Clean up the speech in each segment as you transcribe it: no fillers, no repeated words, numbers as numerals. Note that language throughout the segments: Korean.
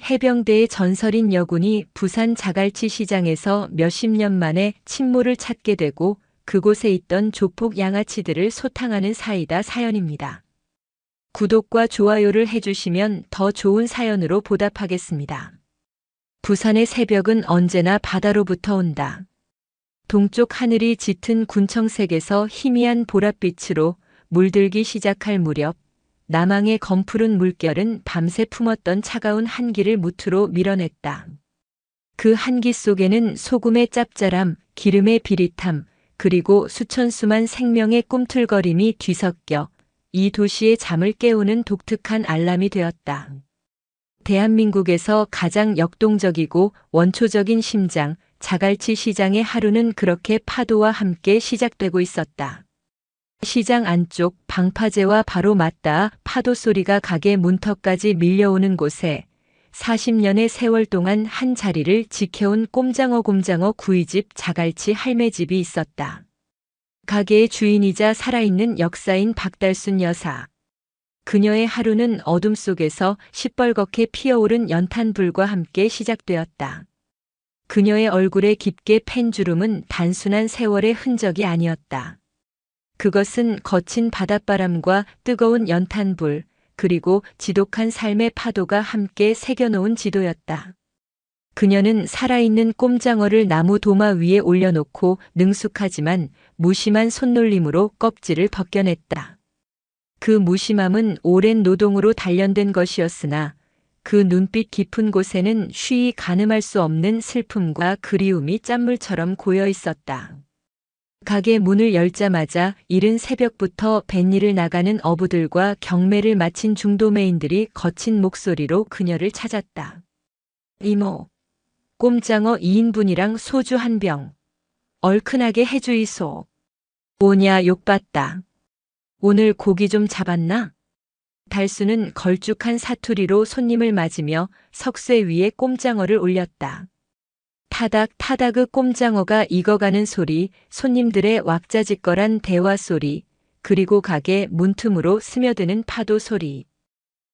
해병대의 전설인 여군이 부산 자갈치 시장에서 몇십 년 만에 친모를 찾게 되고 그곳에 있던 조폭 양아치들을 소탕하는 사이다 사연입니다. 구독과 좋아요를 해주시면 더 좋은 사연으로 보답하겠습니다. 부산의 새벽은 언제나 바다로부터 온다. 동쪽 하늘이 짙은 군청색에서 희미한 보랏빛으로 물들기 시작할 무렵 남항의 검푸른 물결은 밤새 품었던 차가운 한기를 무트로 밀어냈다. 그 한기 속에는 소금의 짭짤함, 기름의 비릿함, 그리고 수천 수만 생명의 꿈틀거림이 뒤섞여 이 도시의 잠을 깨우는 독특한 알람이 되었다. 대한민국에서 가장 역동적이고 원초적인 심장, 자갈치 시장의 하루는 그렇게 파도와 함께 시작되고 있었다. 시장 안쪽 방파제와 바로 맞닿아 파도 소리가 가게 문턱까지 밀려오는 곳에 40년의 세월 동안 한 자리를 지켜온 꼼장어 구이집 자갈치 할매집이 있었다. 가게의 주인이자 살아있는 역사인 박달순 여사. 그녀의 하루는 어둠 속에서 시뻘겋게 피어오른 연탄불과 함께 시작되었다. 그녀의 얼굴에 깊게 팬 주름은 단순한 세월의 흔적이 아니었다. 그것은 거친 바닷바람과 뜨거운 연탄불, 그리고 지독한 삶의 파도가 함께 새겨놓은 지도였다. 그녀는 살아있는 꼼장어를 나무 도마 위에 올려놓고 능숙하지만 무심한 손놀림으로 껍질을 벗겨냈다. 그 무심함은 오랜 노동으로 단련된 것이었으나 그 눈빛 깊은 곳에는 쉬이 가늠할 수 없는 슬픔과 그리움이 짠물처럼 고여 있었다. 가게 문을 열자마자 이른 새벽부터 뱃일을 나가는 어부들과 경매를 마친 중도매인들이 거친 목소리로 그녀를 찾았다. 이모, 꼼장어 2인분이랑 소주 한 병. 얼큰하게 해주이소. 뭐냐 욕봤다. 오늘 고기 좀 잡았나? 달수는 걸쭉한 사투리로 손님을 맞으며 석쇠 위에 꼼장어를 올렸다. 타닥타닥의 꼼장어가 익어가는 소리, 손님들의 왁자지껄한 대화 소리, 그리고 가게 문틈으로 스며드는 파도 소리.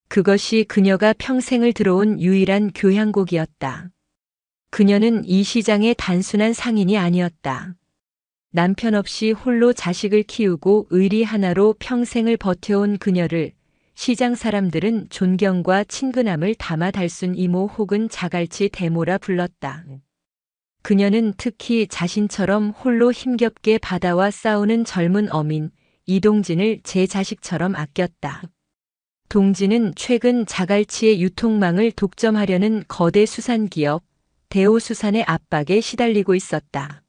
그것이 그녀가 평생을 들어온 유일한 교향곡이었다. 그녀는 이 시장의 단순한 상인이 아니었다. 남편 없이 홀로 자식을 키우고 의리 하나로 평생을 버텨온 그녀를 시장 사람들은 존경과 친근함을 담아 달순 이모 혹은 자갈치 대모라 불렀다. 그녀는 특히 자신처럼 홀로 힘겹게 바다와 싸우는 젊은 어민 이동진을 제 자식처럼 아꼈다. 동진은 최근 자갈치의 유통망을 독점하려는 거대 수산기업 대호수산의 압박에 시달리고 있었다.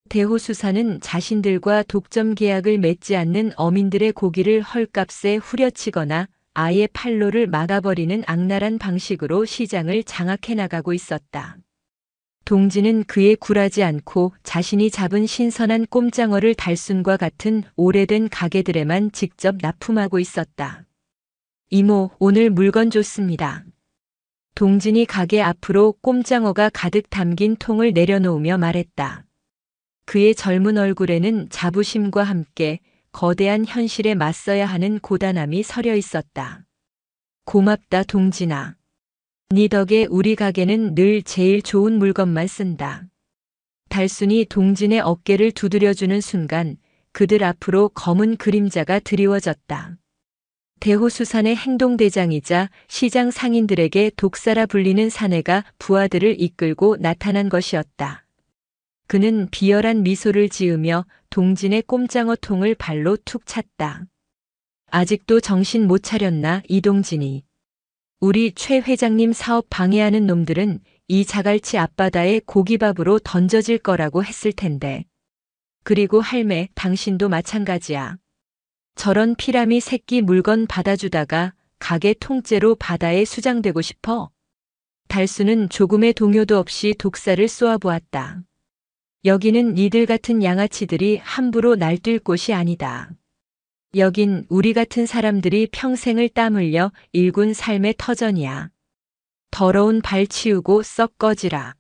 대호수산은 자신들과 독점 계약을 맺지 않는 어민들의 고기를 헐값에 후려치거나 아예 판로를 막아버리는 악랄한 방식으로 시장을 장악해 나가고 있었다. 동진은 그에 굴하지 않고 자신이 잡은 신선한 꼼장어를 달순과 같은 오래된 가게들에만 직접 납품하고 있었다. 이모, 오늘 물건 좋습니다. 동진이 가게 앞으로 꼼장어가 가득 담긴 통을 내려놓으며 말했다. 그의 젊은 얼굴에는 자부심과 함께 거대한 현실에 맞서야 하는 고단함이 서려 있었다. 고맙다 동진아. 네 덕에 우리 가게는 늘 제일 좋은 물건만 쓴다. 달순이 동진의 어깨를 두드려주는 순간 그들 앞으로 검은 그림자가 드리워졌다. 대호수산의 행동대장이자 시장 상인들에게 독사라 불리는 사내가 부하들을 이끌고 나타난 것이었다. 그는 비열한 미소를 지으며 동진의 꼼장어 통을 발로 툭 찼다. 아직도 정신 못 차렸나 이동진이. 우리 최 회장님 사업 방해하는 놈들은 이 자갈치 앞바다에 고기밥으로 던져질 거라고 했을 텐데. 그리고 할매, 당신도 마찬가지야. 저런 피라미 새끼 물건 받아주다가 가게 통째로 바다에 수장되고 싶어? 달수는 조금의 동요도 없이 독사를 쏘아보았다. 여기는 니들 같은 양아치들이 함부로 날뛸 곳이 아니다. 여긴 우리 같은 사람들이 평생을 땀 흘려 일군 삶의 터전이야. 더러운 발 치우고 썩 꺼지라.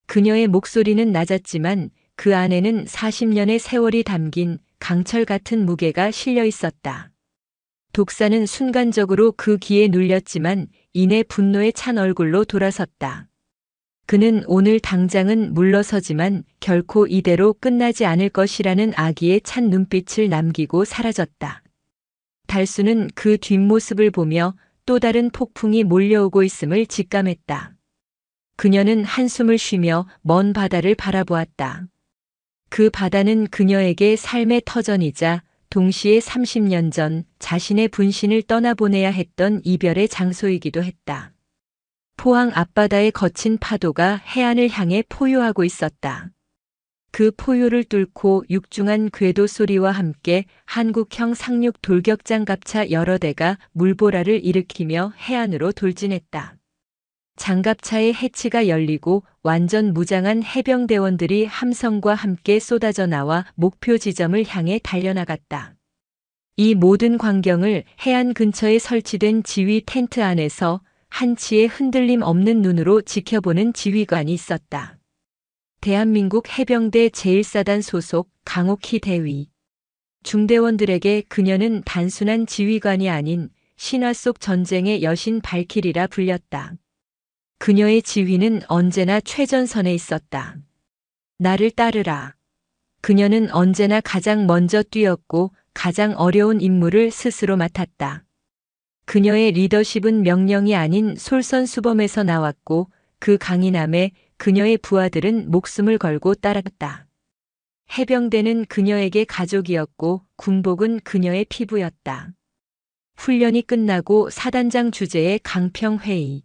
그녀의 목소리는 낮았지만 그 안에는 40년의 세월이 담긴 강철 같은 무게가 실려 있었다. 독사는 순간적으로 그 귀에 눌렸지만 이내 분노에 찬 얼굴로 돌아섰다. 그는 오늘 당장은 물러서지만 결코 이대로 끝나지 않을 것이라는 아기에 찬 눈빛을 남기고 사라졌다. 달수는 그 뒷모습을 보며 또 다른 폭풍이 몰려오고 있음을 직감했다. 그녀는 한숨을 쉬며 먼 바다를 바라보았다. 그 바다는 그녀에게 삶의 터전이자 동시에 30년 전 자신의 분신을 떠나보내야 했던 이별의 장소이기도 했다. 포항 앞바다의 거친 파도가 해안을 향해 포효하고 있었다. 그 포효를 뚫고 육중한 궤도 소리와 함께 한국형 상륙 돌격장갑차 여러 대가 물보라를 일으키며 해안으로 돌진했다. 장갑차의 해치가 열리고 완전 무장한 해병대원들이 함성과 함께 쏟아져 나와 목표 지점을 향해 달려나갔다. 이 모든 광경을 해안 근처에 설치된 지휘 텐트 안에서 한치의 흔들림 없는 눈으로 지켜보는 지휘관이 있었다. 대한민국 해병대 제1사단 소속 강옥희 대위. 중대원들에게 그녀는 단순한 지휘관이 아닌 신화 속 전쟁의 여신 발키리라 불렸다. 그녀의 지휘는 언제나 최전선에 있었다. 나를 따르라. 그녀는 언제나 가장 먼저 뛰었고 가장 어려운 임무를 스스로 맡았다. 그녀의 리더십은 명령이 아닌 솔선수범에서 나왔고 그 강인함에 그녀의 부하들은 목숨을 걸고 따랐다. 해병대는 그녀에게 가족이었고 군복은 그녀의 피부였다. 훈련이 끝나고 사단장 주재의 강평회의.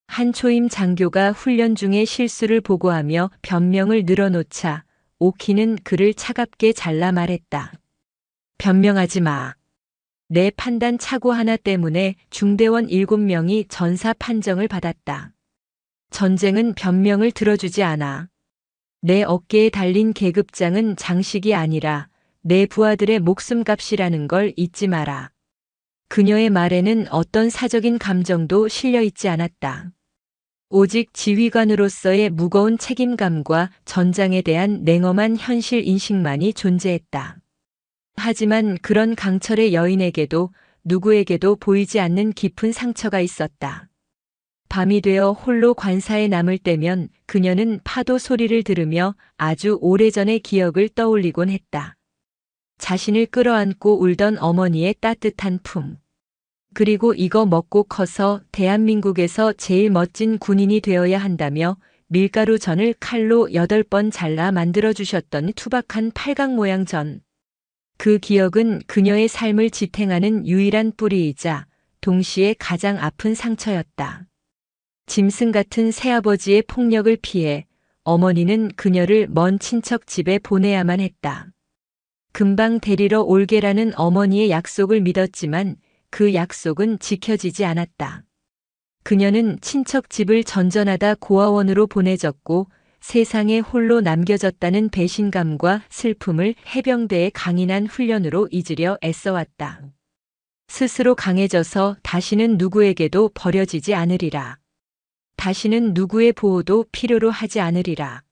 한 초임 장교가 훈련 중에 실수를 보고하며 변명을 늘어놓자 오키는 그를 차갑게 잘라 말했다. 변명하지 마. 내 판단 착오 하나 때문에 중대원 7명이 전사 판정을 받았다. 전쟁은 변명을 들어주지 않아. 내 어깨에 달린 계급장은 장식이 아니라 내 부하들의 목숨값이라는 걸 잊지 마라. 그녀의 말에는 어떤 사적인 감정도 실려 있지 않았다. 오직 지휘관으로서의 무거운 책임감과 전장에 대한 냉엄한 현실 인식만이 존재했다. 하지만 그런 강철의 여인에게도 누구에게도 보이지 않는 깊은 상처가 있었다. 밤이 되어 홀로 관사에 남을 때면 그녀는 파도 소리를 들으며 아주 오래전의 기억을 떠올리곤 했다. 자신을 끌어안고 울던 어머니의 따뜻한 품. 그리고 이거 먹고 커서 대한민국에서 제일 멋진 군인이 되어야 한다며 밀가루 전을 칼로 8번 잘라 만들어주셨던 투박한 팔각 모양 전. 그 기억은 그녀의 삶을 지탱하는 유일한 뿌리이자 동시에 가장 아픈 상처였다. 짐승 같은 새아버지의 폭력을 피해 어머니는 그녀를 먼 친척 집에 보내야만 했다. 금방 데리러 올게라는 어머니의 약속을 믿었지만 그 약속은 지켜지지 않았다. 그녀는 친척 집을 전전하다 고아원으로 보내졌고 세상에 홀로 남겨졌다는 배신감과 슬픔을 해병대의 강인한 훈련으로 잊으려 애써왔다. 스스로 강해져서 다시는 누구에게도 버려지지 않으리라. 다시는 누구의 보호도 필요로 하지 않으리라.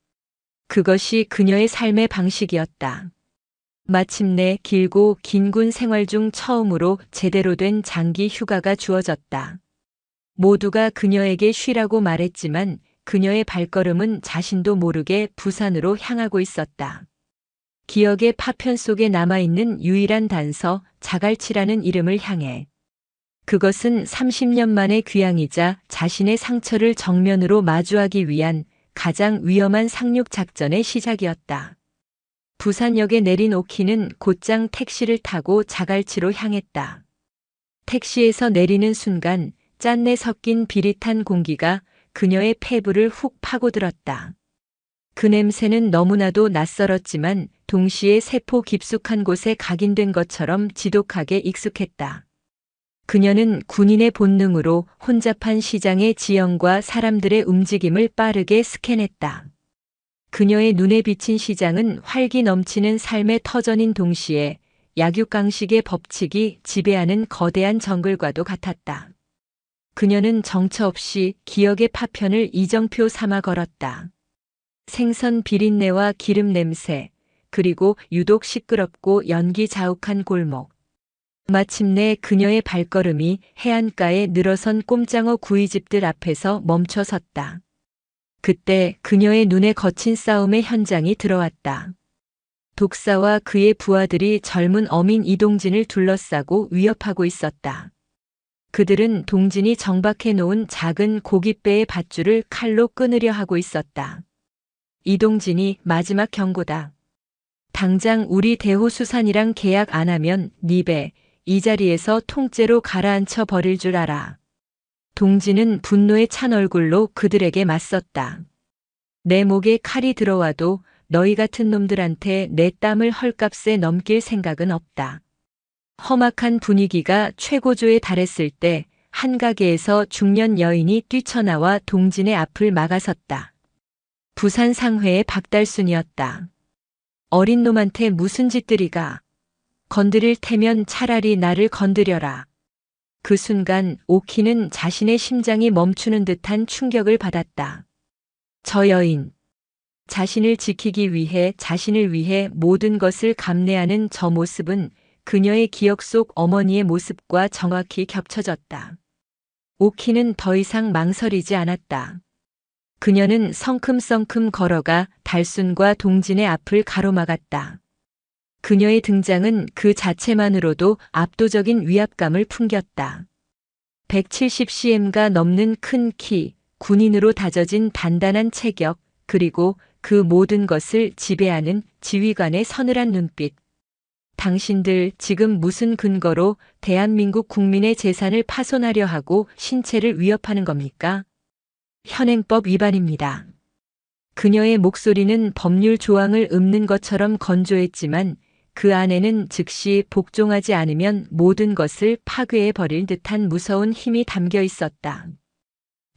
그것이 그녀의 삶의 방식이었다. 마침내 길고 긴 군 생활 중 처음으로 제대로 된 장기 휴가가 주어졌다. 모두가 그녀에게 쉬라고 말했지만 그녀의 발걸음은 자신도 모르게 부산으로 향하고 있었다. 기억의 파편 속에 남아있는 유일한 단서 자갈치라는 이름을 향해. 그것은 30년 만의 귀향이자 자신의 상처를 정면으로 마주하기 위한 가장 위험한 상륙 작전의 시작이었다. 부산역에 내린 오키는 곧장 택시를 타고 자갈치로 향했다. 택시에서 내리는 순간 짠내 섞인 비릿한 공기가 그녀의 폐부를 훅 파고들었다. 그 냄새는 너무나도 낯설었지만 동시에 세포 깊숙한 곳에 각인된 것처럼 지독하게 익숙했다. 그녀는 군인의 본능으로 혼잡한 시장의 지형과 사람들의 움직임을 빠르게 스캔했다. 그녀의 눈에 비친 시장은 활기 넘치는 삶의 터전인 동시에 약육강식의 법칙이 지배하는 거대한 정글과도 같았다. 그녀는 정처 없이 기억의 파편을 이정표 삼아 걸었다. 생선 비린내와 기름 냄새, 그리고 유독 시끄럽고 연기 자욱한 골목. 마침내 그녀의 발걸음이 해안가에 늘어선 꼼장어 구이집들 앞에서 멈춰 섰다. 그때 그녀의 눈에 거친 싸움의 현장이 들어왔다. 독사와 그의 부하들이 젊은 어민 이동진을 둘러싸고 위협하고 있었다. 그들은 동진이 정박해 놓은 작은 고깃배의 밧줄을 칼로 끊으려 하고 있었다. 이동진이 마지막 경고다. 당장 우리 대호수산이랑 계약 안 하면 네 배 이 자리에서 통째로 가라앉혀 버릴 줄 알아. 동진은 분노에 찬 얼굴로 그들에게 맞섰다. 내 목에 칼이 들어와도 너희 같은 놈들한테 내 땀을 헐값에 넘길 생각은 없다. 험악한 분위기가 최고조에 달했을 때 한 가게에서 중년 여인이 뛰쳐나와 동진의 앞을 막아섰다. 부산 상회의 박달순이었다. 어린 놈한테 무슨 짓들이가. 건드릴 테면 차라리 나를 건드려라. 그 순간 오키는 자신의 심장이 멈추는 듯한 충격을 받았다. 저 여인. 자신을 지키기 위해 자신을 위해 모든 것을 감내하는 저 모습은 그녀의 기억 속 어머니의 모습과 정확히 겹쳐졌다. 오키는 더 이상 망설이지 않았다. 그녀는 성큼성큼 걸어가 달순과 동진의 앞을 가로막았다. 그녀의 등장은 그 자체만으로도 압도적인 위압감을 풍겼다. 170cm가 넘는 큰 키, 군인으로 다져진 단단한 체격, 그리고 그 모든 것을 지배하는 지휘관의 서늘한 눈빛. 당신들 지금 무슨 근거로 대한민국 국민의 재산을 파손하려 하고 신체를 위협하는 겁니까? 현행법 위반입니다. 그녀의 목소리는 법률 조항을 읊는 것처럼 건조했지만 그 안에는 즉시 복종하지 않으면 모든 것을 파괴해 버릴 듯한 무서운 힘이 담겨 있었다.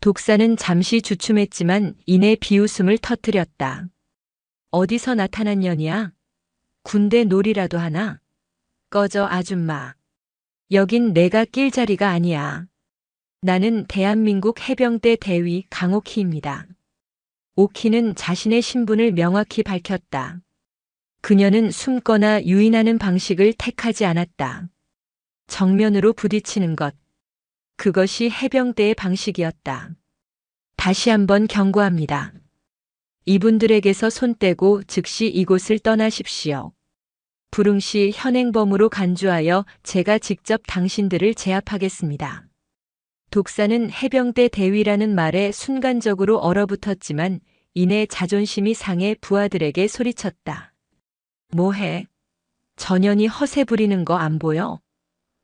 독사는 잠시 주춤했지만 이내 비웃음을 터뜨렸다. 어디서 나타난 년이야? 군대 놀이라도 하나? 꺼져 아줌마. 여긴 내가 낄 자리가 아니야. 나는 대한민국 해병대 대위 강옥희입니다. 오키는 자신의 신분을 명확히 밝혔다. 그녀는 숨거나 유인하는 방식을 택하지 않았다. 정면으로 부딪히는 것. 그것이 해병대의 방식이었다. 다시 한번 경고합니다. 이분들에게서 손 떼고 즉시 이곳을 떠나십시오. 불응시 현행범으로 간주하여 제가 직접 당신들을 제압하겠습니다. 독사는 해병대 대위라는 말에 순간적으로 얼어붙었지만 이내 자존심이 상해 부하들에게 소리쳤다. 뭐해? 전현이 허세 부리는 거 안 보여?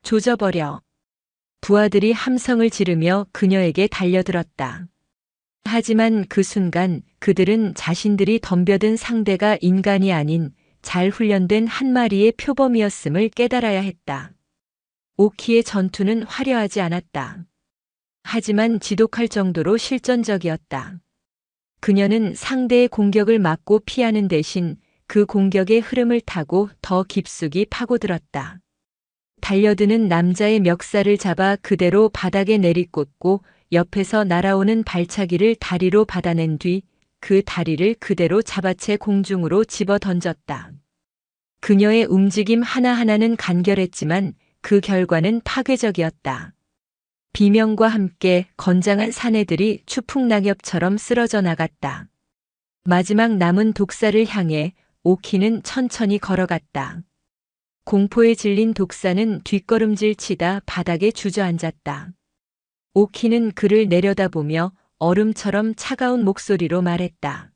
조져버려. 부하들이 함성을 지르며 그녀에게 달려들었다. 하지만 그 순간 그들은 자신들이 덤벼든 상대가 인간이 아닌 잘 훈련된 한 마리의 표범이었음을 깨달아야 했다. 오키의 전투는 화려하지 않았다. 하지만 지독할 정도로 실전적이었다. 그녀는 상대의 공격을 막고 피하는 대신 그 공격의 흐름을 타고 더 깊숙이 파고들었다. 달려드는 남자의 멱살을 잡아 그대로 바닥에 내리꽂고 옆에서 날아오는 발차기를 다리로 받아낸 뒤 그 다리를 그대로 잡아채 공중으로 집어 던졌다. 그녀의 움직임 하나하나는 간결했지만 그 결과는 파괴적이었다. 비명과 함께 건장한 사내들이 추풍낙엽처럼 쓰러져 나갔다. 마지막 남은 독사를 향해 오키는 천천히 걸어갔다. 공포에 질린 독사는 뒷걸음질 치다 바닥에 주저앉았다. 오키는 그를 내려다보며 얼음처럼 차가운 목소리로 말했다.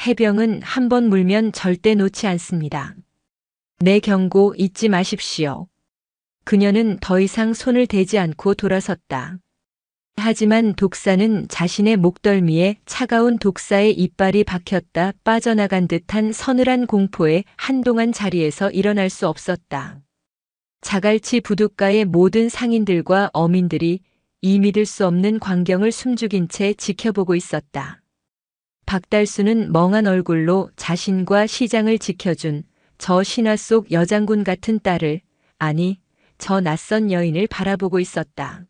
해병은 한 번 물면 절대 놓지 않습니다. 내 경고 잊지 마십시오. 그녀는 더 이상 손을 대지 않고 돌아섰다. 하지만 독사는 자신의 목덜미에 차가운 독사의 이빨이 박혔다 빠져나간 듯한 서늘한 공포에 한동안 자리에서 일어날 수 없었다. 자갈치 부둣가의 모든 상인들과 어민들이 이 믿을 수 없는 광경을 숨죽인 채 지켜보고 있었다. 박달수는 멍한 얼굴로 자신과 시장을 지켜준 저 신화 속 여장군 같은 딸을, 아니, 저 낯선 여인을 바라보고 있었다.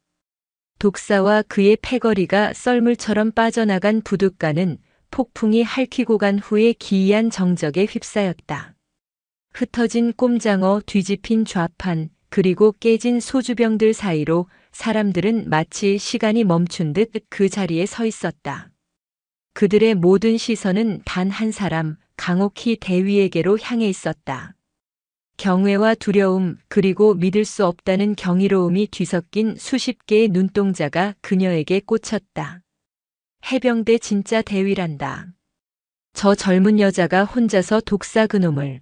독사와 그의 패거리가 썰물처럼 빠져나간 부둣가는 폭풍이 핥히고 간 후에 기이한 정적에 휩싸였다. 흩어진 꼼장어 뒤집힌 좌판, 그리고 깨진 소주병들 사이로 사람들은 마치 시간이 멈춘 듯 그 자리에 서 있었다. 그들의 모든 시선은 단 한 사람, 강옥희 대위에게로 향해 있었다. 경외와 두려움 그리고 믿을 수 없다는 경이로움이 뒤섞인 수십 개의 눈동자가 그녀에게 꽂혔다. 해병대 진짜 대위란다. 저 젊은 여자가 혼자서 독사 그놈을.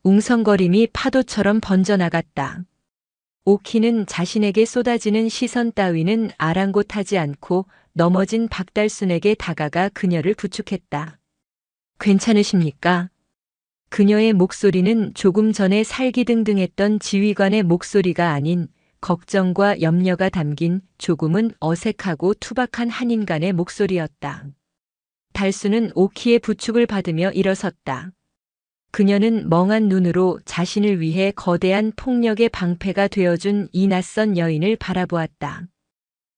웅성거림이 파도처럼 번져나갔다. 오키는 자신에게 쏟아지는 시선 따위는 아랑곳하지 않고 넘어진 박달순에게 다가가 그녀를 부축했다. 괜찮으십니까? 그녀의 목소리는 조금 전에 살기등등했던 지휘관의 목소리가 아닌 걱정과 염려가 담긴 조금은 어색하고 투박한 한 인간의 목소리였다. 달수는 오키의 부축을 받으며 일어섰다. 그녀는 멍한 눈으로 자신을 위해 거대한 폭력의 방패가 되어준 이 낯선 여인을 바라보았다.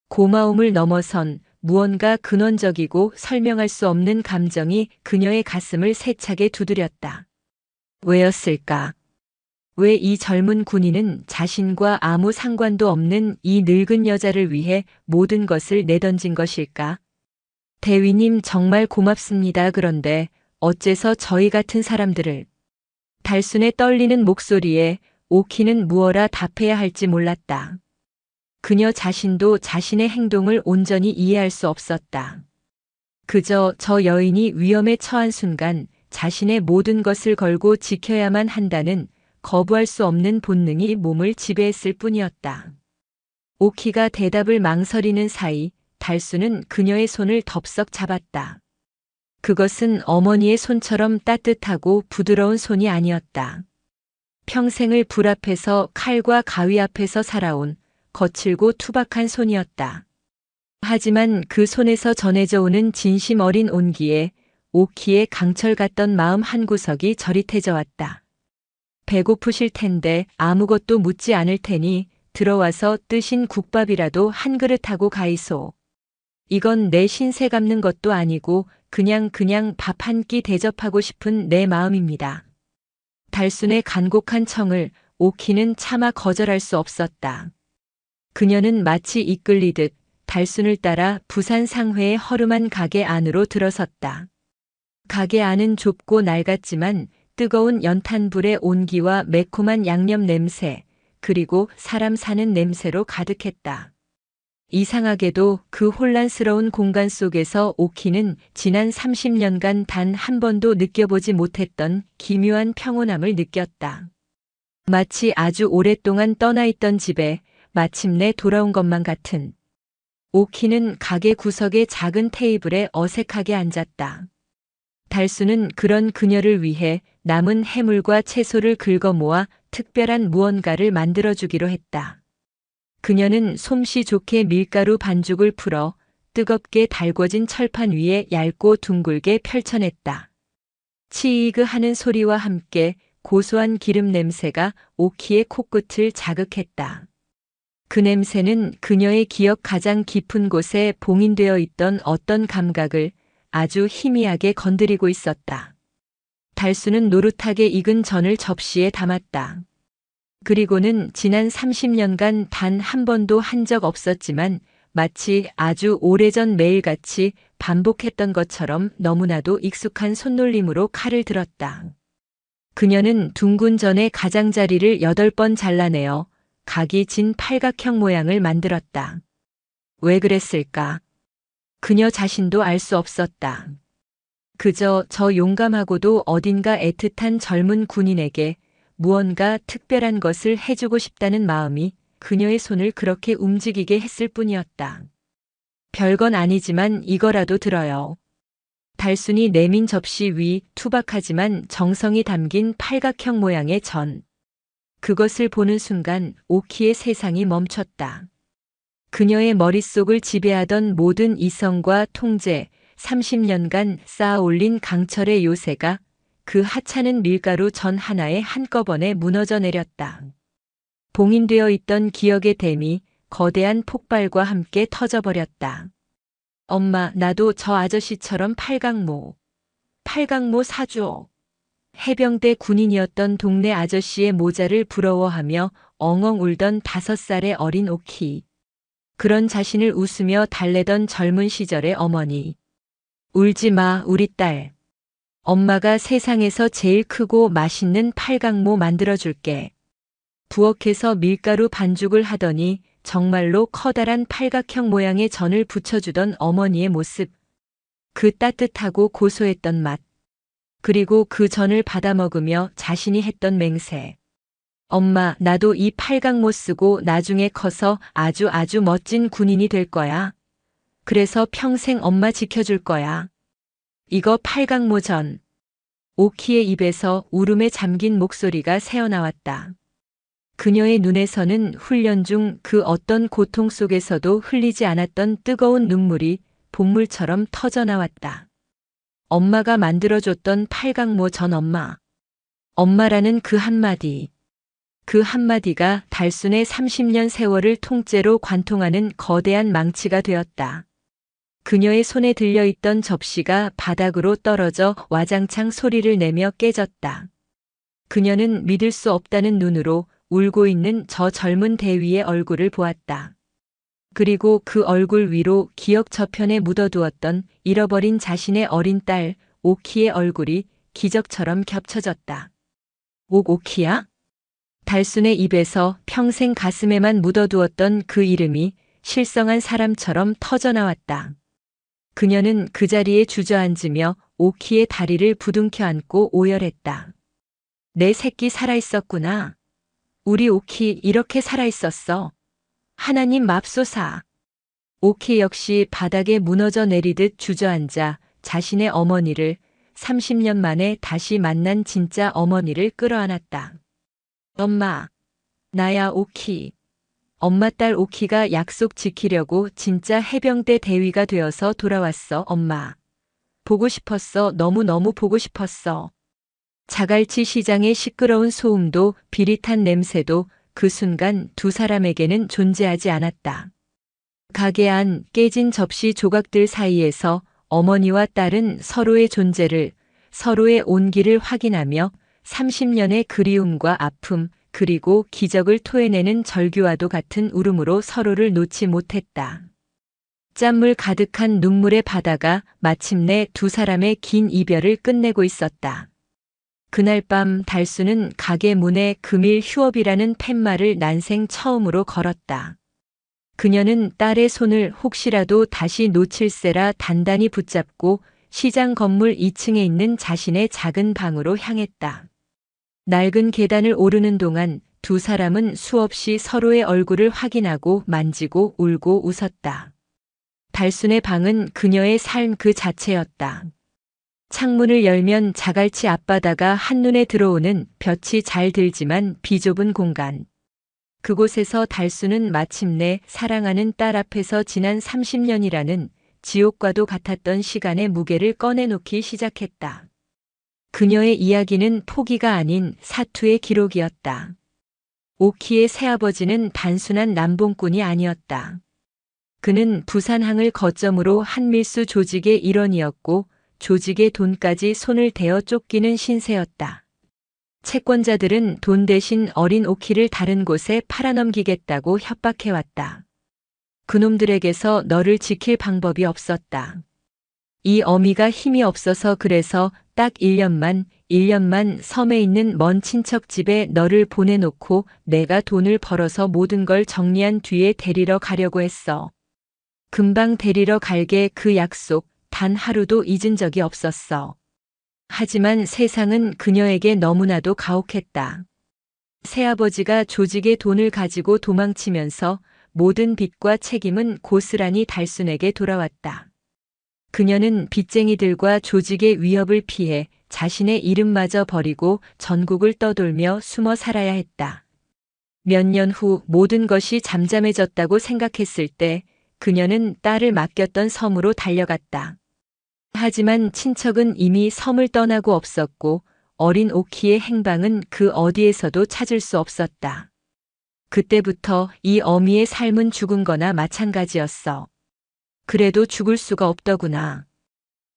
고마움을 넘어선 무언가 근원적이고 설명할 수 없는 감정이 그녀의 가슴을 세차게 두드렸다. 왜였을까? 왜 이 젊은 군인은 자신과 아무 상관도 없는 이 늙은 여자를 위해 모든 것을 내던진 것일까? 대위님 정말 고맙습니다. 그런데 어째서 저희 같은 사람들을. 달순의 떨리는 목소리에 오키는 무어라 답해야 할지 몰랐다. 그녀 자신도 자신의 행동을 온전히 이해할 수 없었다. 그저 저 여인이 위험에 처한 순간 자신의 모든 것을 걸고 지켜야만 한다는 거부할 수 없는 본능이 몸을 지배했을 뿐이었다. 오키가 대답을 망설이는 사이 달수는 그녀의 손을 덥석 잡았다. 그것은 어머니의 손처럼 따뜻하고 부드러운 손이 아니었다. 평생을 불 앞에서 칼과 가위 앞에서 살아온 거칠고 투박한 손이었다. 하지만 그 손에서 전해져 오는 진심 어린 온기에 오키의 강철 같던 마음 한구석이 저릿해져 왔다. 배고프실 텐데 아무것도 묻지 않을 테니 들어와서 뜨신 국밥이라도 한 그릇 하고 가이소. 이건 내 신세 갚는 것도 아니고 그냥 밥 한 끼 대접하고 싶은 내 마음입니다. 달순의 간곡한 청을 오키는 차마 거절할 수 없었다. 그녀는 마치 이끌리듯 달순을 따라 부산 상회의 허름한 가게 안으로 들어섰다. 가게 안은 좁고 낡았지만 뜨거운 연탄불의 온기와 매콤한 양념 냄새, 그리고 사람 사는 냄새로 가득했다. 이상하게도 그 혼란스러운 공간 속에서 오키는 지난 30년간 단 한 번도 느껴보지 못했던 기묘한 평온함을 느꼈다. 마치 아주 오랫동안 떠나있던 집에 마침내 돌아온 것만 같은. 오키는 가게 구석의 작은 테이블에 어색하게 앉았다. 달수는 그런 그녀를 위해 남은 해물과 채소를 긁어 모아 특별한 무언가를 만들어주기로 했다. 그녀는 솜씨 좋게 밀가루 반죽을 풀어 뜨겁게 달궈진 철판 위에 얇고 둥글게 펼쳐냈다. 치이그 하는 소리와 함께 고소한 기름 냄새가 오키의 코끝을 자극했다. 그 냄새는 그녀의 기억 가장 깊은 곳에 봉인되어 있던 어떤 감각을 아주 희미하게 건드리고 있었다. 달수는 노릇하게 익은 전을 접시에 담았다. 그리고는 지난 30년간 단 한 번도 한 적 없었지만 마치 아주 오래전 매일같이 반복했던 것처럼 너무나도 익숙한 손놀림으로 칼을 들었다. 그녀는 둥근 전의 가장자리를 8번 잘라내어 각이 진 팔각형 모양을 만들었다. 왜 그랬을까? 그녀 자신도 알 수 없었다. 그저 저 용감하고도 어딘가 애틋한 젊은 군인에게 무언가 특별한 것을 해주고 싶다는 마음이 그녀의 손을 그렇게 움직이게 했을 뿐이었다. 별건 아니지만 이거라도 들어요. 달순이 내민 접시 위 투박하지만 정성이 담긴 팔각형 모양의 전. 그것을 보는 순간 오키의 세상이 멈췄다. 그녀의 머릿속을 지배하던 모든 이성과 통제, 30년간 쌓아 올린 강철의 요새가 그 하찮은 밀가루 전 하나에 한꺼번에 무너져 내렸다. 봉인되어 있던 기억의 댐이 거대한 폭발과 함께 터져버렸다. 엄마, 나도 저 아저씨처럼 팔각모 사줘. 해병대 군인이었던 동네 아저씨의 모자를 부러워하며 엉엉 울던 5살의 어린 오키. 그런 자신을 웃으며 달래던 젊은 시절의 어머니. 울지 마, 우리 딸. 엄마가 세상에서 제일 크고 맛있는 팔각모 만들어줄게. 부엌에서 밀가루 반죽을 하더니 정말로 커다란 팔각형 모양의 전을 부쳐주던 어머니의 모습. 그 따뜻하고 고소했던 맛. 그리고 그 전을 받아 먹으며 자신이 했던 맹세. 엄마, 나도 이 팔각모 쓰고 나중에 커서 아주 멋진 군인이 될 거야. 그래서 평생 엄마 지켜줄 거야. 이거 팔각모 전. 오키의 입에서 울음에 잠긴 목소리가 새어나왔다. 그녀의 눈에서는 훈련 중 그 어떤 고통 속에서도 흘리지 않았던 뜨거운 눈물이 본물처럼 터져나왔다. 엄마가 만들어줬던 팔각모 전 엄마. 엄마라는 그 한마디. 그 한마디가 달순의 30년 세월을 통째로 관통하는 거대한 망치가 되었다. 그녀의 손에 들려있던 접시가 바닥으로 떨어져 와장창 소리를 내며 깨졌다. 그녀는 믿을 수 없다는 눈으로 울고 있는 저 젊은 대위의 얼굴을 보았다. 그리고 그 얼굴 위로 기억 저편에 묻어두었던 잃어버린 자신의 어린 딸 오키의 얼굴이 기적처럼 겹쳐졌다. 오키야? 달순의 입에서 평생 가슴에만 묻어두었던 그 이름이 실성한 사람처럼 터져나왔다. 그녀는 그 자리에 주저앉으며 오키의 다리를 부둥켜 안고 오열했다. 내 새끼 살아있었구나. 우리 오키 이렇게 살아있었어. 하나님 맙소사. 오키 역시 바닥에 무너져 내리듯 주저앉아 자신의 어머니를 30년 만에 다시 만난 진짜 어머니를 끌어안았다. 엄마, 나야 오키. 엄마 딸 오키가 약속 지키려고 진짜 해병대 대위가 되어서 돌아왔어, 엄마. 보고 싶었어, 너무너무 보고 싶었어. 자갈치 시장의 시끄러운 소음도 비릿한 냄새도 그 순간 두 사람에게는 존재하지 않았다. 가게 안 깨진 접시 조각들 사이에서 어머니와 딸은 서로의 존재를, 서로의 온기를 확인하며 30년의 그리움과 아픔, 그리고 기적을 토해내는 절규와도 같은 울음으로 서로를 놓지 못했다. 짠물 가득한 눈물의 바다가 마침내 두 사람의 긴 이별을 끝내고 있었다. 그날 밤 달수는 가게 문에 금일 휴업이라는 팻말을 난생 처음으로 걸었다. 그녀는 딸의 손을 혹시라도 다시 놓칠세라 단단히 붙잡고 시장 건물 2층에 있는 자신의 작은 방으로 향했다. 낡은 계단을 오르는 동안 두 사람은 수없이 서로의 얼굴을 확인하고 만지고 울고 웃었다. 달순의 방은 그녀의 삶 그 자체였다. 창문을 열면 자갈치 앞바다가 한눈에 들어오는 볕이 잘 들지만 비좁은 공간. 그곳에서 달수는 마침내 사랑하는 딸 앞에서 지난 30년이라는 지옥과도 같았던 시간의 무게를 꺼내놓기 시작했다. 그녀의 이야기는 포기가 아닌 사투의 기록이었다. 오키의 새아버지는 단순한 남봉꾼이 아니었다. 그는 부산항을 거점으로 한밀수 조직의 일원이었고 조직의 돈까지 손을 대어 쫓기는 신세였다. 채권자들은 돈 대신 어린 오키를 다른 곳에 팔아넘기겠다고 협박해왔다. 그놈들에게서 너를 지킬 방법이 없었다. 이 어미가 힘이 없어서 그래서 딱 1년만 섬에 있는 먼 친척 집에 너를 보내놓고 내가 돈을 벌어서 모든 걸 정리한 뒤에 데리러 가려고 했어. 금방 데리러 갈게 그 약속 단 하루도 잊은 적이 없었어. 하지만 세상은 그녀에게 너무나도 가혹했다. 새아버지가 조직의 돈을 가지고 도망치면서 모든 빚과 책임은 고스란히 달순에게 돌아왔다. 그녀는 빚쟁이들과 조직의 위협을 피해 자신의 이름마저 버리고 전국을 떠돌며 숨어 살아야 했다. 몇 년 후 모든 것이 잠잠해졌다고 생각했을 때 그녀는 딸을 맡겼던 섬으로 달려갔다. 하지만 친척은 이미 섬을 떠나고 없었고 어린 오키의 행방은 그 어디에서도 찾을 수 없었다. 그때부터 이 어미의 삶은 죽은 거나 마찬가지였어. 그래도 죽을 수가 없더구나.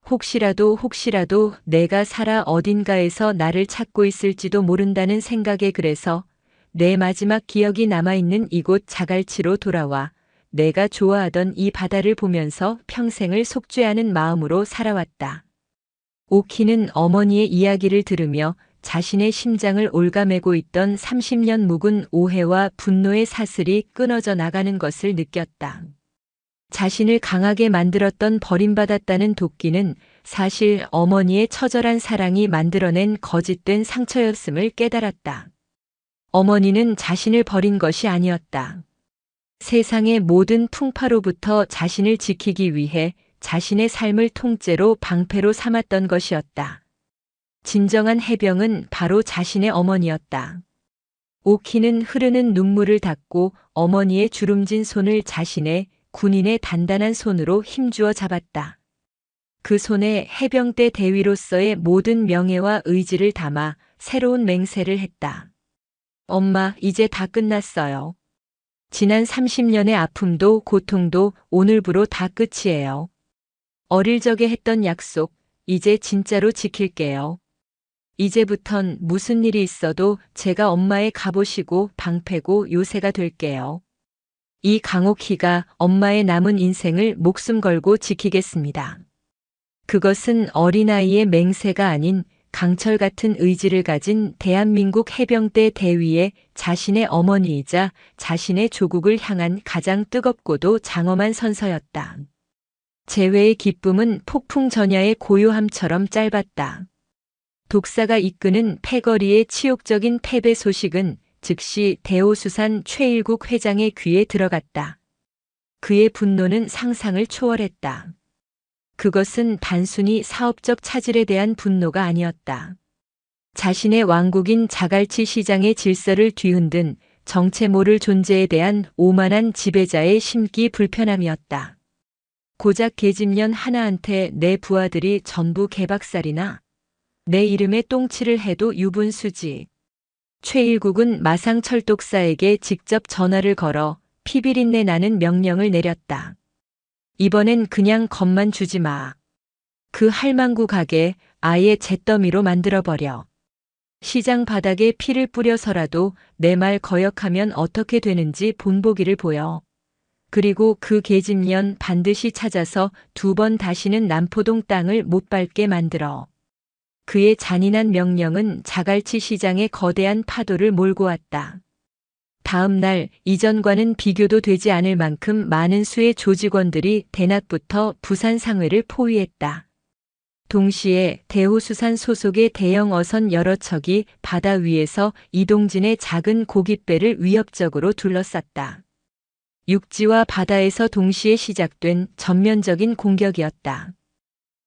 혹시라도 내가 살아 어딘가에서 나를 찾고 있을지도 모른다는 생각에 그래서 내 마지막 기억이 남아있는 이곳 자갈치로 돌아와 내가 좋아하던 이 바다를 보면서 평생을 속죄하는 마음으로 살아왔다. 오키는 어머니의 이야기를 들으며 자신의 심장을 옭아매고 있던 30년 묵은 오해와 분노의 사슬이 끊어져 나가는 것을 느꼈다. 자신을 강하게 만들었던 버림받았다는 도끼는 사실 어머니의 처절한 사랑이 만들어낸 거짓된 상처였음을 깨달았다. 어머니는 자신을 버린 것이 아니었다. 세상의 모든 풍파로부터 자신을 지키기 위해 자신의 삶을 통째로 방패로 삼았던 것이었다. 진정한 해병은 바로 자신의 어머니였다. 오키는 흐르는 눈물을 닦고 어머니의 주름진 손을 자신의 군인의 단단한 손으로 힘주어 잡았다. 그 손에 해병대 대위로서의 모든 명예와 의지를 담아 새로운 맹세를 했다. 엄마, 이제 다 끝났어요. 지난 30년의 아픔도 고통도 오늘부로 다 끝이에요. 어릴 적에 했던 약속, 이제 진짜로 지킬게요. 이제부턴 무슨 일이 있어도 제가 엄마의 갑옷이고 방패고 요새가 될게요. 이 강옥희가 엄마의 남은 인생을 목숨 걸고 지키겠습니다. 그것은 어린아이의 맹세가 아닌 강철 같은 의지를 가진 대한민국 해병대 대위의 자신의 어머니이자 자신의 조국을 향한 가장 뜨겁고도 장엄한 선서였다. 재회의 기쁨은 폭풍 전야의 고요함처럼 짧았다. 독사가 이끄는 패거리의 치욕적인 패배 소식은 즉시 대호수산 최일국 회장의 귀에 들어갔다. 그의 분노는 상상을 초월했다. 그것은 단순히 사업적 차질에 대한 분노가 아니었다. 자신의 왕국인 자갈치 시장의 질서를 뒤흔든 정체 모를 존재에 대한 오만한 지배자의 심기 불편함이었다. 고작 계집년 하나한테 내 부하들이 전부 개박살이나 내 이름에 똥칠을 해도 유분수지. 최일국은 마상철독사에게 직접 전화를 걸어 피비린내 나는 명령을 내렸다. 이번엔 그냥 겁만 주지 마. 그 할망구 가게 아예 잿더미로 만들어버려. 시장 바닥에 피를 뿌려서라도 내 말 거역하면 어떻게 되는지 본보기를 보여. 그리고 그 계집년 반드시 찾아서 2번 다시는 남포동 땅을 못 밟게 만들어. 그의 잔인한 명령은 자갈치 시장의 거대한 파도를 몰고 왔다. 다음 날 이전과는 비교도 되지 않을 만큼 많은 수의 조직원들이 대낮부터 부산 상회를 포위했다. 동시에 대호수산 소속의 대형 어선 여러 척이 바다 위에서 이동진의 작은 고깃배를 위협적으로 둘러쌌다. 육지와 바다에서 동시에 시작된 전면적인 공격이었다.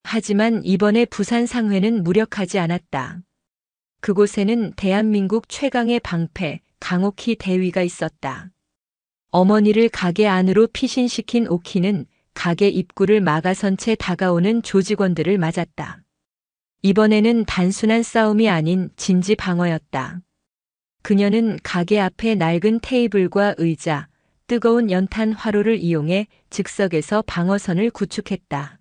하지만 이번에 부산 상회는 무력하지 않았다. 그곳에는 대한민국 최강의 방패, 강옥희 대위가 있었다. 어머니를 가게 안으로 피신시킨 오키는 가게 입구를 막아선 채 다가오는 조직원들을 맞았다. 이번에는 단순한 싸움이 아닌 진지 방어였다. 그녀는 가게 앞에 낡은 테이블과 의자, 뜨거운 연탄 화로를 이용해 즉석에서 방어선을 구축했다.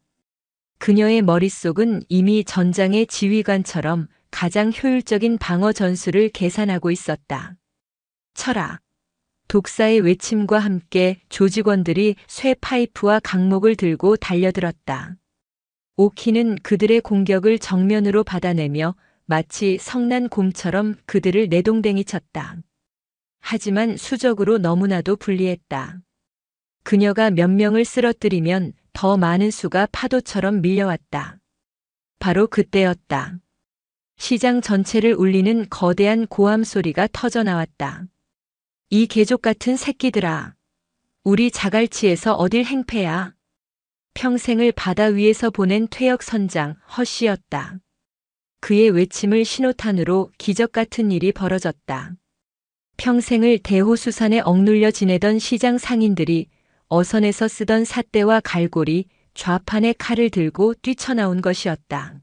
그녀의 머릿속은 이미 전장의 지휘관처럼 가장 효율적인 방어 전술을 계산하고 있었다. 철아. 독사의 외침과 함께 조직원들이 쇠 파이프와 강목을 들고 달려들었다. 오키는 그들의 공격을 정면으로 받아내며 마치 성난 곰처럼 그들을 내동댕이 쳤다. 하지만 수적으로 너무나도 불리했다. 그녀가 몇 명을 쓰러뜨리면 더 많은 수가 파도처럼 밀려왔다. 바로 그때였다. 시장 전체를 울리는 거대한 고함 소리가 터져 나왔다. 이 개족 같은 새끼들아. 우리 자갈치에서 어딜 행패야. 평생을 바다 위에서 보낸 퇴역 선장 허씨였다. 그의 외침을 신호탄으로 기적 같은 일이 벌어졌다. 평생을 대호수산에 억눌려 지내던 시장 상인들이 어선에서 쓰던 삿대와 갈고리, 좌판의 칼을 들고 뛰쳐나온 것이었다.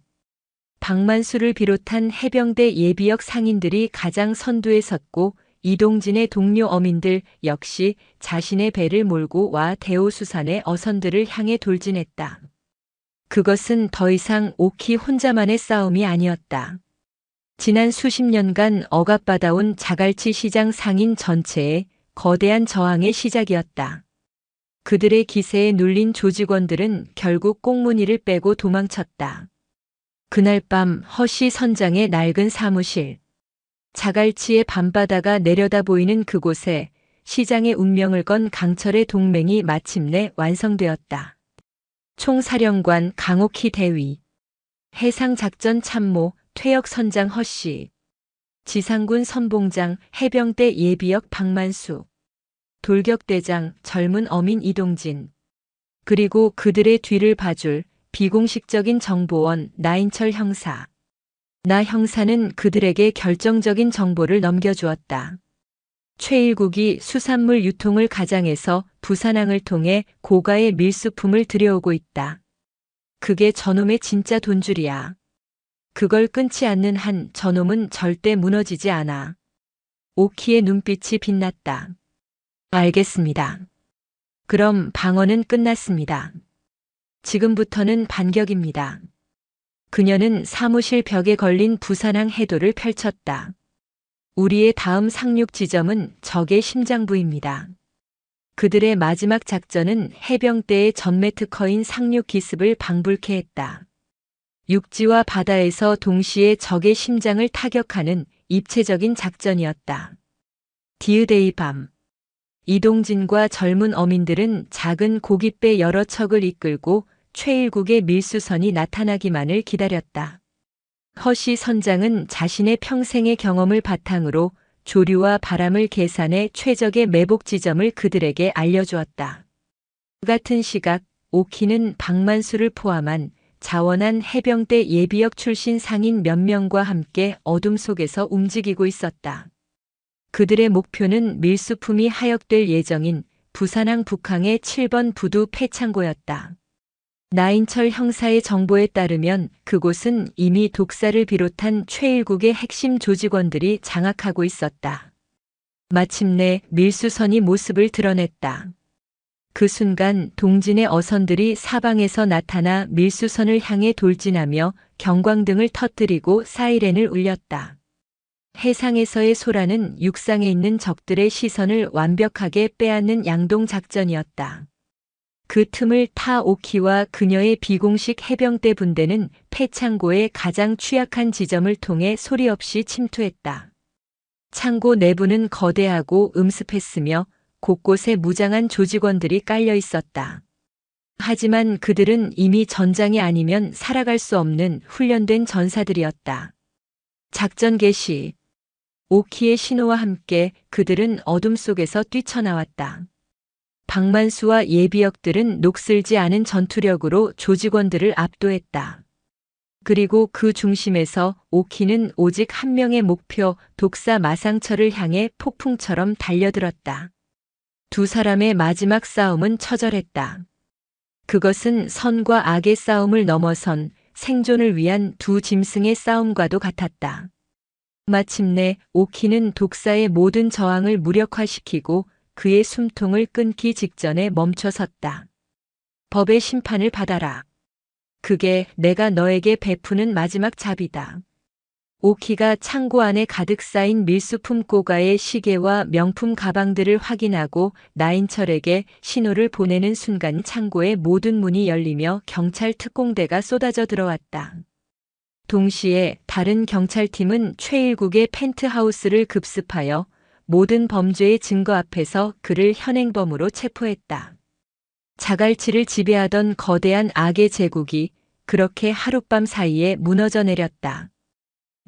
박만수를 비롯한 해병대 예비역 상인들이 가장 선두에 섰고 이동진의 동료 어민들 역시 자신의 배를 몰고 와 대호수산의 어선들을 향해 돌진했다. 그것은 더 이상 오키 혼자만의 싸움이 아니었다. 지난 수십 년간 억압받아온 자갈치 시장 상인 전체에 거대한 저항의 시작이었다. 그들의 기세에 눌린 조직원들은 결국 꽁무니를 빼고 도망쳤다. 그날 밤 허씨 선장의 낡은 사무실. 자갈치의 밤바다가 내려다 보이는 그곳에 시장의 운명을 건 강철의 동맹이 마침내 완성되었다. 총사령관 강옥희 대위, 해상작전 참모 퇴역 선장 허씨, 지상군 선봉장 해병대 예비역 박만수, 돌격대장 젊은 어민 이동진, 그리고 그들의 뒤를 봐줄 비공식적인 정보원 나인철 형사. 나 형사는 그들에게 결정적인 정보를 넘겨주었다. 최일국이 수산물 유통을 가장해서 부산항을 통해 고가의 밀수품을 들여오고 있다. 그게 저놈의 진짜 돈줄이야. 그걸 끊지 않는 한 저놈은 절대 무너지지 않아. 오키의 눈빛이 빛났다. 알겠습니다. 그럼 방어는 끝났습니다. 지금부터는 반격입니다. 그녀는 사무실 벽에 걸린 부산항 해도를 펼쳤다. 우리의 다음 상륙 지점은 적의 심장부입니다. 그들의 마지막 작전은 해병대의 전매 특허인 상륙 기습을 방불케 했다. 육지와 바다에서 동시에 적의 심장을 타격하는 입체적인 작전이었다. 디으데이 밤. 이동진과 젊은 어민들은 작은 고깃배 여러 척을 이끌고 최일국의 밀수선이 나타나기만을 기다렸다. 허씨 선장은 자신의 평생의 경험을 바탕으로 조류와 바람을 계산해 최적의 매복 지점을 그들에게 알려주었다. 같은 시각 오키는 박만수를 포함한 자원한 해병대 예비역 출신 상인 몇 명과 함께 어둠 속에서 움직이고 있었다. 그들의 목표는 밀수품이 하역될 예정인 부산항 북항의 7번 부두 폐창고였다. 나인철 형사의 정보에 따르면 그곳은 이미 독사를 비롯한 최일국의 핵심 조직원들이 장악하고 있었다. 마침내 밀수선이 모습을 드러냈다. 그 순간 동진의 어선들이 사방에서 나타나 밀수선을 향해 돌진하며 경광등을 터뜨리고 사이렌을 울렸다. 해상에서의 소라는 육상에 있는 적들의 시선을 완벽하게 빼앗는 양동 작전이었다. 그 틈을 타 오키와 그녀의 비공식 해병대 분대는 폐창고의 가장 취약한 지점을 통해 소리 없이 침투했다. 창고 내부는 거대하고 음습했으며 곳곳에 무장한 조직원들이 깔려 있었다. 하지만 그들은 이미 전장이 아니면 살아갈 수 없는 훈련된 전사들이었다. 작전 개시. 오키의 신호와 함께 그들은 어둠 속에서 뛰쳐나왔다. 박만수와 예비역들은 녹슬지 않은 전투력으로 조직원들을 압도했다. 그리고 그 중심에서 오키는 오직 한 명의 목표 독사 마상철을 향해 폭풍처럼 달려들었다. 두 사람의 마지막 싸움은 처절했다. 그것은 선과 악의 싸움을 넘어선 생존을 위한 두 짐승의 싸움과도 같았다. 마침내 오키는 독사의 모든 저항을 무력화시키고 그의 숨통을 끊기 직전에 멈춰섰다. 법의 심판을 받아라. 그게 내가 너에게 베푸는 마지막 자비다. 오키가 창고 안에 가득 쌓인 밀수품 고가의 시계와 명품 가방들을 확인하고 나인철에게 신호를 보내는 순간 창고의 모든 문이 열리며 경찰 특공대가 쏟아져 들어왔다. 동시에 다른 경찰팀은 최일국의 펜트하우스를 급습하여 모든 범죄의 증거 앞에서 그를 현행범으로 체포했다. 자갈치를 지배하던 거대한 악의 제국이 그렇게 하룻밤 사이에 무너져 내렸다.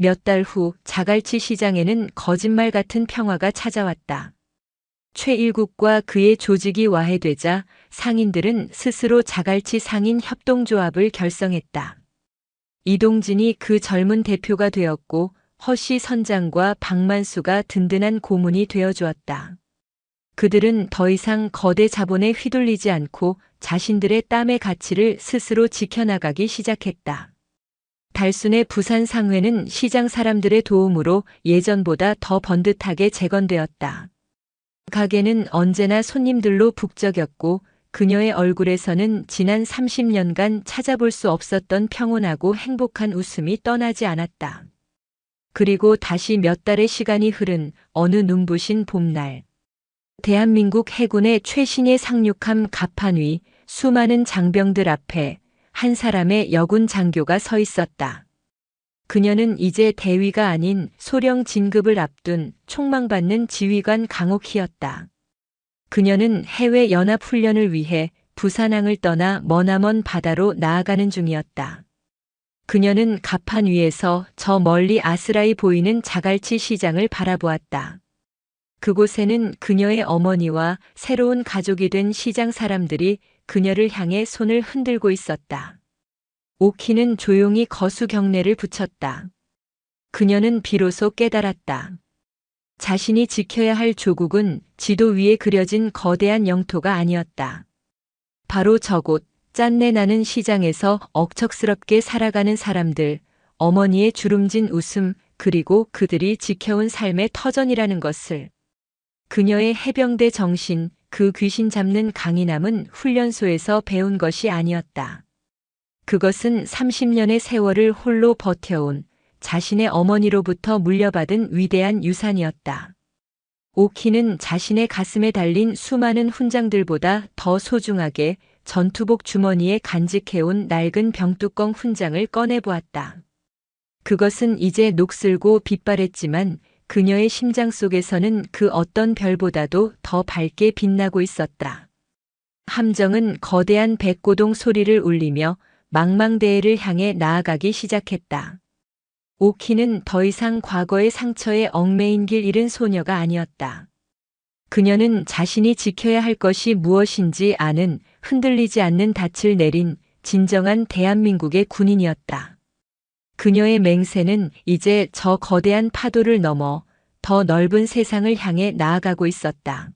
몇 달 후 자갈치 시장에는 거짓말 같은 평화가 찾아왔다. 최일국과 그의 조직이 와해되자 상인들은 스스로 자갈치 상인 협동조합을 결성했다. 이동진이 그 젊은 대표가 되었고 허씨 선장과 박만수가 든든한 고문이 되어주었다. 그들은 더 이상 거대 자본에 휘둘리지 않고 자신들의 땀의 가치를 스스로 지켜나가기 시작했다. 달순의 부산 상회는 시장 사람들의 도움으로 예전보다 더 번듯하게 재건되었다. 가게는 언제나 손님들로 북적였고 그녀의 얼굴에서는 지난 30년간 찾아볼 수 없었던 평온하고 행복한 웃음이 떠나지 않았다. 그리고 다시 몇 달의 시간이 흐른 어느 눈부신 봄날. 대한민국 해군의 최신의 상륙함 갑판 위 수많은 장병들 앞에 한 사람의 여군 장교가 서 있었다. 그녀는 이제 대위가 아닌 소령 진급을 앞둔 촉망받는 지휘관 강옥희였다. 그녀는 해외 연합 훈련을 위해 부산항을 떠나 머나먼 바다로 나아가는 중이었다. 그녀는 갑판 위에서 저 멀리 아스라이 보이는 자갈치 시장을 바라보았다. 그곳에는 그녀의 어머니와 새로운 가족이 된 시장 사람들이 그녀를 향해 손을 흔들고 있었다. 오키는 조용히 거수 경례를 붙였다. 그녀는 비로소 깨달았다. 자신이 지켜야 할 조국은 지도 위에 그려진 거대한 영토가 아니었다. 바로 저곳 짠내 나는 시장에서 억척스럽게 살아가는 사람들, 어머니의 주름진 웃음, 그리고 그들이 지켜온 삶의 터전이라는 것을. 그녀의 해병대 정신, 그 귀신 잡는 강인함은 훈련소에서 배운 것이 아니었다. 그것은 30년의 세월을 홀로 버텨온 자신의 어머니로부터 물려받은 위대한 유산이었다. 오키는 자신의 가슴에 달린 수많은 훈장들보다 더 소중하게 전투복 주머니에 간직해온 낡은 병뚜껑 훈장을 꺼내보았다. 그것은 이제 녹슬고 빛바랬지만 그녀의 심장 속에서는 그 어떤 별보다도 더 밝게 빛나고 있었다. 함정은 거대한 백고동 소리를 울리며 망망대해를 향해 나아가기 시작했다. 오키는 더 이상 과거의 상처에 얽매인 길 잃은 소녀가 아니었다. 그녀는 자신이 지켜야 할 것이 무엇인지 아는 흔들리지 않는 닻을 내린 진정한 대한민국의 군인이었다. 그녀의 맹세는 이제 저 거대한 파도를 넘어 더 넓은 세상을 향해 나아가고 있었다.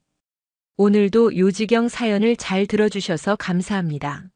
오늘도 요지경 사연을 잘 들어주셔서 감사합니다.